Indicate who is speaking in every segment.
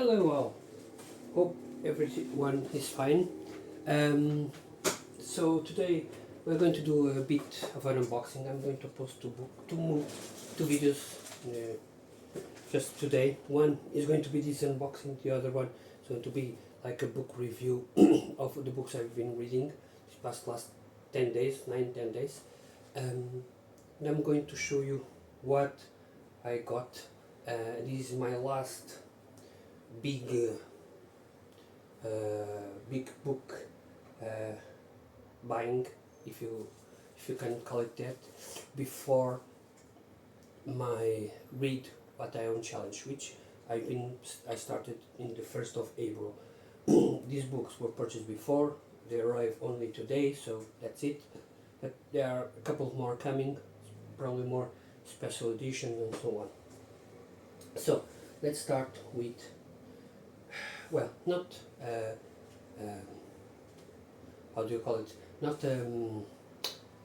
Speaker 1: Hello all, hope everyone is fine. Um, so today we're going to do a bit of an unboxing. I'm going to post two videos just today. One is going to be this unboxing, the other one is going to be like a book review of the books I've been reading these last 10 days, 9-10 days. And I'm going to show you what I got. This is my last big big book buying, if you can call it that, before my Read What I Own challenge, which I started in the 1st of April. These books were purchased before, they arrived only today, so that's it. But there are a couple more coming, probably more special editions and so on. So let's start with, well, not how do you call it, not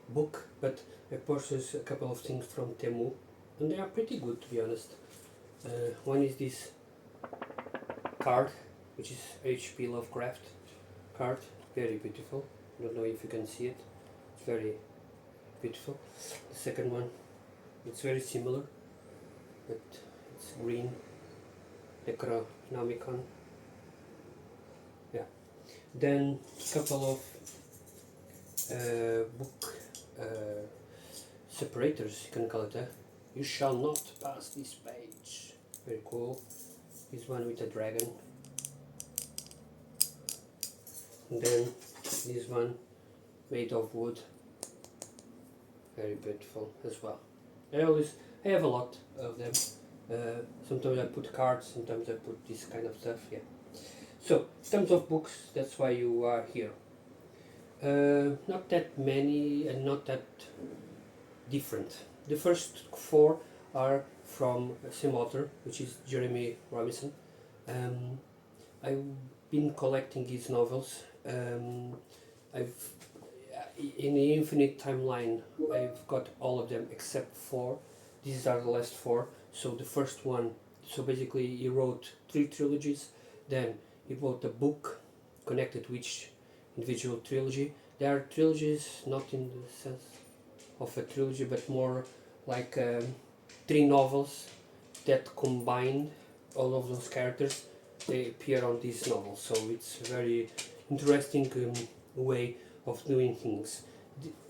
Speaker 1: book, but I purchased a couple of things from Temu, and they are pretty good, to be honest. One is this card, which is H.P. Lovecraft card, very beautiful. I don't know if you can see it, it's very beautiful. The second one, it's very similar, but it's green, Necronomicon. Yeah. Then a couple of book separators, you can call it. You shall not pass this page. Very cool. This one with a dragon. And then this one made of wood. Very beautiful as well. I have a lot of them. Sometimes I put cards, sometimes I put this kind of stuff. Yeah. So in terms of books, that's why you are here. Not that many and not that different. The first four are from the same author, which is Jeremy Robinson. I've been collecting his novels. I've in the Infinite Timeline, I've got all of them except four. These are the last four. So the first one, so basically he wrote 3 trilogies, then he wrote a book connected with each individual trilogy. There are trilogies not in the sense of a trilogy, but more like 3 novels that combined all of those characters. They appear on these novels, so it's a very interesting way of doing things.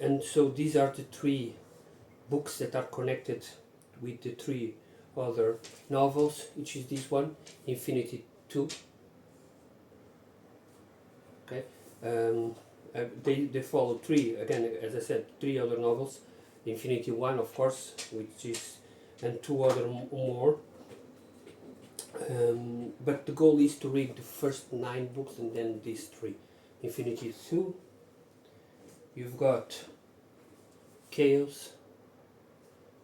Speaker 1: And so these are the 3 books that are connected with the 3 other novels, which is this one, Infinity 2. Okay. They follow 3, again, as I said, 3 other novels. Infinity 1, of course, which is, and 2 other more. But the goal is to read the first 9 books and then these 3. Infinity 2, you've got Chaos,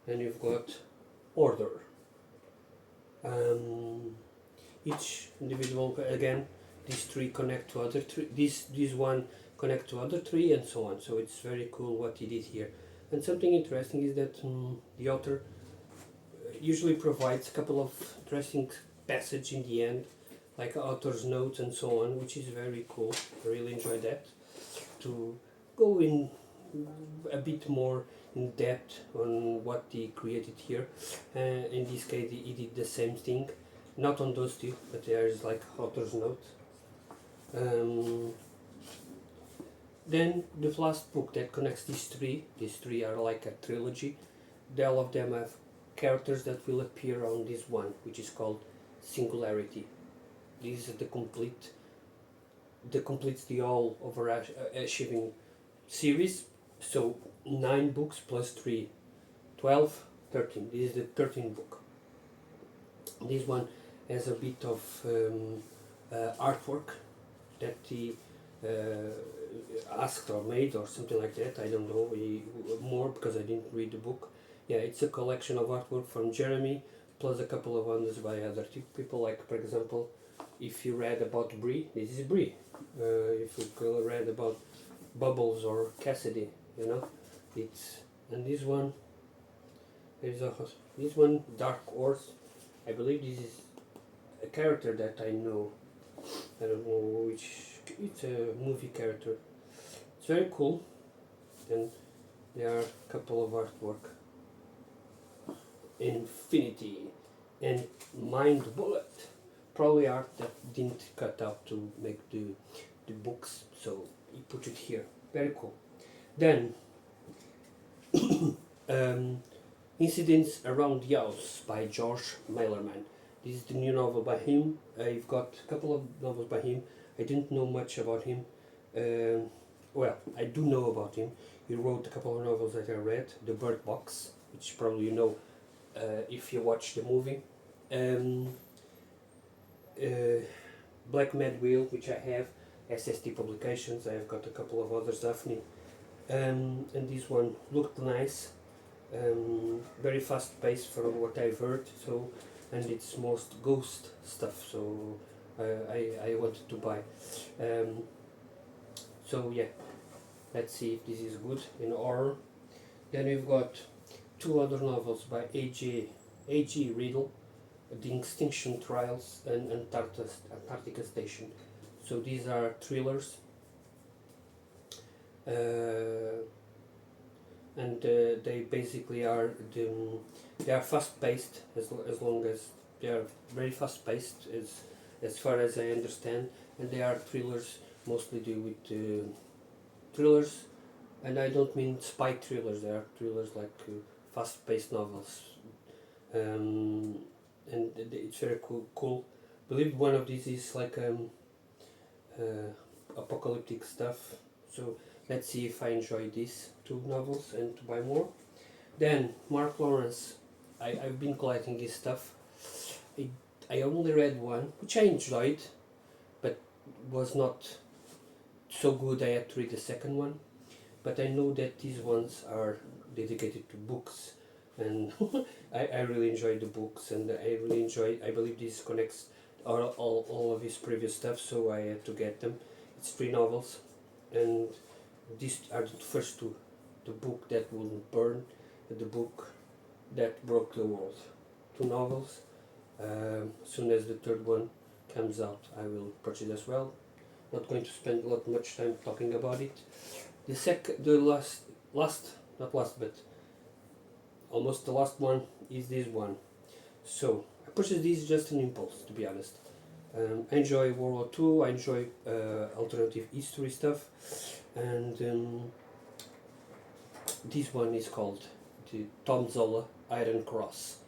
Speaker 1: and you've got Order. Each individual, again, these 3 connect to other 3, this one connect to other 3, and so on. So it's very cool what he did here. And something interesting is that the author usually provides a couple of interesting passages in the end, like author's notes and so on, which is very cool. I really enjoy that, to go in a bit more in depth on what he created here. In this case he did the same thing, not on those 2, but there is like author's note. Then the last book that connects these 3 are like a trilogy. All of them have characters that will appear on this one, which is called Singularity. This is the completes the all overachieving series. So 9 books plus 3, 12, 13. This is the 13th book. This one has a bit of artwork that he asked or made or something like that. I don't know more because I didn't read the book. Yeah, it's a collection of artwork from Jeremy, plus a couple of others by other people, like, for example, if you read about Brie, this is Brie. If you read about Bubbles or Cassidy, you know, it's, and this one, there's this one, Dark Horse. I believe this is a character that I know. I don't know which. It's a movie character. It's very cool, and there are a couple of artwork. Infinity and Mind Bullet. Probably art that didn't cut out to make the books, so he put it here. Very cool. Then Incidents Around the House by George Mailerman. This is the new novel by him. I've got a couple of novels by him. I didn't know much about him. Well, I do know about him. He wrote a couple of novels that I read. The Bird Box, which probably you know if you watch the movie. Black Mad Wheel, which I have. SST Publications. I have got a couple of others, Daphne. And this one looked nice. Very fast paced from what I've heard. So, and it's most ghost stuff. So I wanted to buy. So yeah, let's see if this is good in horror. Then we've got two other novels by A.G. Riddle, The Extinction Trials and Antarctica Station. So these are thrillers, and they basically are they are fast paced as long as they are very fast paced as far as I understand, and they are thrillers, mostly do with thrillers, and I don't mean spy thrillers. They are thrillers like fast paced novels, and it's very cool. I believe one of these is like apocalyptic stuff. So let's see if I enjoy these two novels and to buy more. Then Mark Lawrence. I've been collecting his stuff. I only read one, which I enjoyed, but was not so good I had to read the second one. But I know that these ones are dedicated to books, and I really enjoyed the books, and I really enjoyed, I believe this connects all of his previous stuff, so I had to get them. It's 3 novels, and these are the first two. The Book That Wouldn't Burn and The Book That Broke the World. 2 novels. As soon as the third one comes out, I will purchase as well. Not going to spend much time talking about it. Not last, but almost the last one is this one. So I purchased this just an impulse, to be honest. I enjoy World War II. I enjoy alternative history stuff, and this one is called the Tom Zola Iron Cross,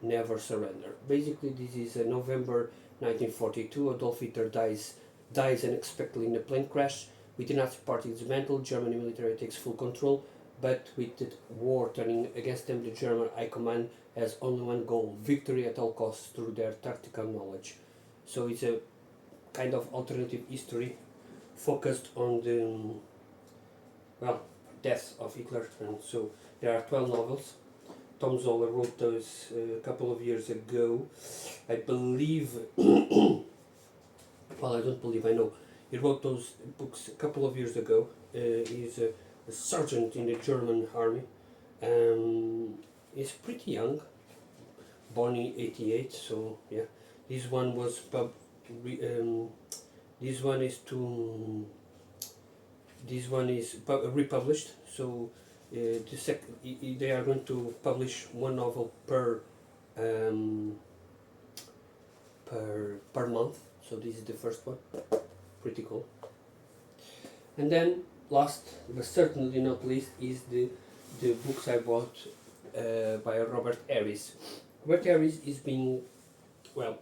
Speaker 1: Never Surrender. Basically, this is November 1942. Adolf Hitler dies unexpectedly in a plane crash. With the Nazi Party dismantled, Germany military takes full control, but with the war turning against them, the German High Command has only one goal: victory at all costs through their tactical knowledge. So it's a kind of alternative history focused on the death of Hitler. And so there are 12 novels. Tom Zola wrote those a couple of years ago, I believe. Well, I don't believe, I know. He wrote those books a couple of years ago. He's a sergeant in the German army. He's pretty young, born in '88. So yeah, this one was republished. So they are going to publish one novel per month. So this is the first one. Pretty cool. And then last but certainly not least is the books I bought by Robert Harris. Robert Harris is being,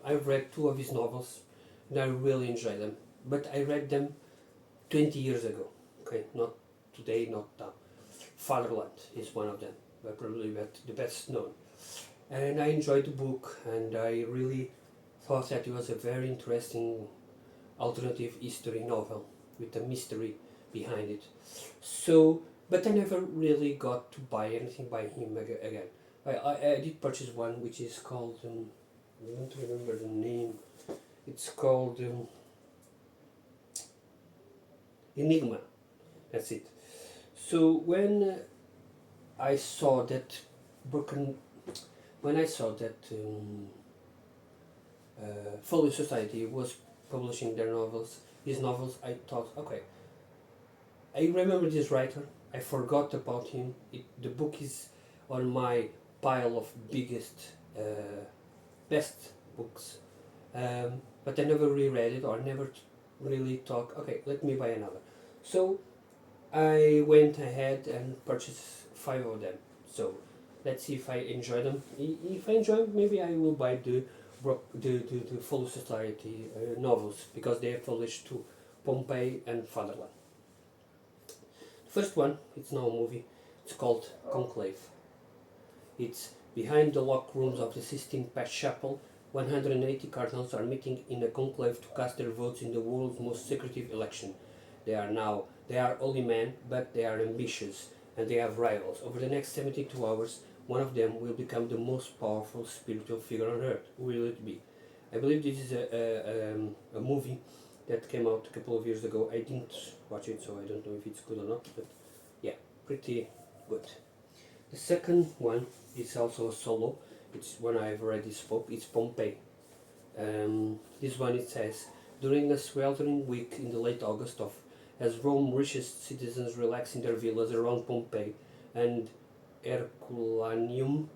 Speaker 1: I've read 2 of his novels and I really enjoy them, but I read them 20 years ago. Okay, not today, not now. Fatherland is one of them, but probably the best known. And I enjoyed the book, and I really thought that it was a very interesting alternative history novel with a mystery behind it. So, but I never really got to buy anything by him again. I did purchase one which is called, I don't remember the name, it's called Enigma, that's it. So when I saw that Folio Society was publishing their novels, his novels, I thought, okay, I remember this writer, I forgot about him. The book is on my pile of biggest, best books, but I never reread it or never really thought, okay, let me buy another. So I went ahead and purchased 5 of them. So let's see if I enjoy them. If I enjoy them, maybe I will buy the Folio Society novels, because they have published two, Pompeii and Fatherland. The first one, it's now a movie, it's called Conclave. It's behind the locked rooms of the Sistine Chapel Chapel. 180 cardinals are meeting in a conclave to cast their votes in the world's most secretive election. They are holy men, but they are ambitious, and they have rivals. Over the next 72 hours, one of them will become the most powerful spiritual figure on earth. Who will it be? I believe this is a movie that came out a couple of years ago. I didn't watch it, so I don't know if it's good or not, but yeah, pretty good. The second one is also a solo. It's one I've already spoke. It's Pompeii. This one, it says, during a sweltering week in the late August of, as Rome richest citizens relax in their villas around Pompeii and Herculaneum,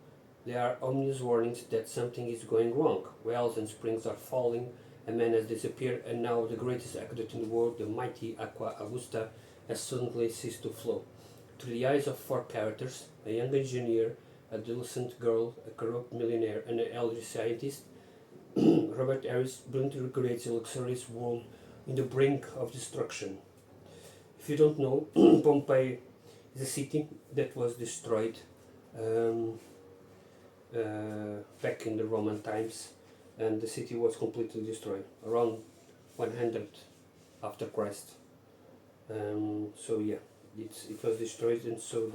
Speaker 1: there are ominous warnings that something is going wrong. Wells and springs are falling, a man has disappeared, and now the greatest aqueduct in the world, the mighty Aqua Augusta, has suddenly ceased to flow. Through the eyes of 4 characters, a young engineer, adolescent girl, a corrupt millionaire, and an elderly scientist, Robert Harris brilliantly recreates a luxurious world in the brink of destruction. If you don't know, Pompeii is a city that was destroyed back in the Roman times, and the city was completely destroyed around 100 after Christ. So yeah, it was destroyed, and so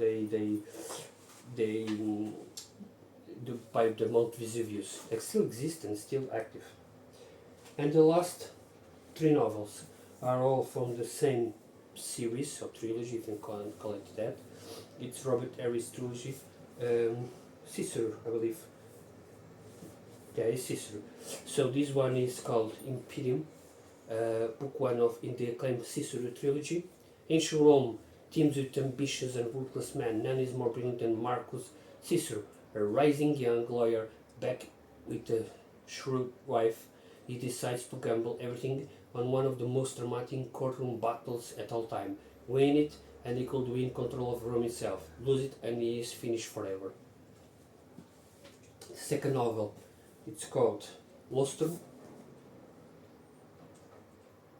Speaker 1: by the Mount Vesuvius, it still exists and still active. And the last 3 novels are all from the same series or trilogy, if you can call it that. It's Robert Harris trilogy, Cicero, I believe. Yeah, it's Cicero. So this one is called Imperium, book 1 of in the acclaimed Cicero trilogy. Ancient Rome teems with ambitious and ruthless men. None is more brilliant than Marcus Cicero, a rising young lawyer back with a shrewd wife. He decides to gamble everything on one of the most dramatic courtroom battles at all time. Win it, and he could win control of Rome itself. Lose it, and he is finished forever. The second novel, it's called Lustrum.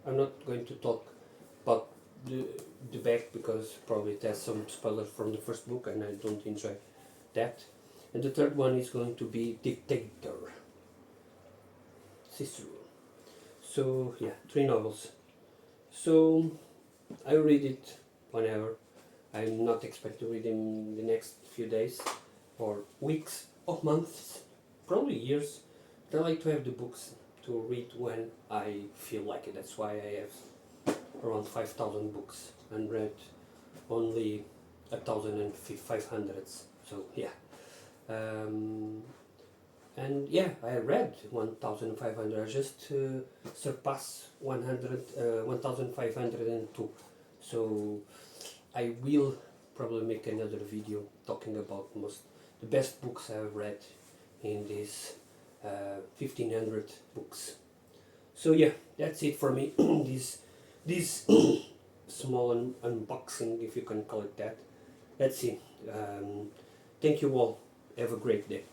Speaker 1: I'm not going to talk about the back, because probably it has some spoilers from the first book, and I don't enjoy that. And the third one is going to be Dictator, Cicero. So yeah, 3 novels. So I read it whenever. I'm not expecting to read in the next few days or weeks or months, probably years. But I like to have the books to read when I feel like it. That's why I have around 5,000 books and read only 1,500. So yeah. And yeah, I read 1,500. I just surpassed 1,502. So I will probably make another video talking about the best books I've read in these 1,500 books. So yeah, that's it for me. this small unboxing, if you can call it that. Let's see. Thank you all. Have a great day.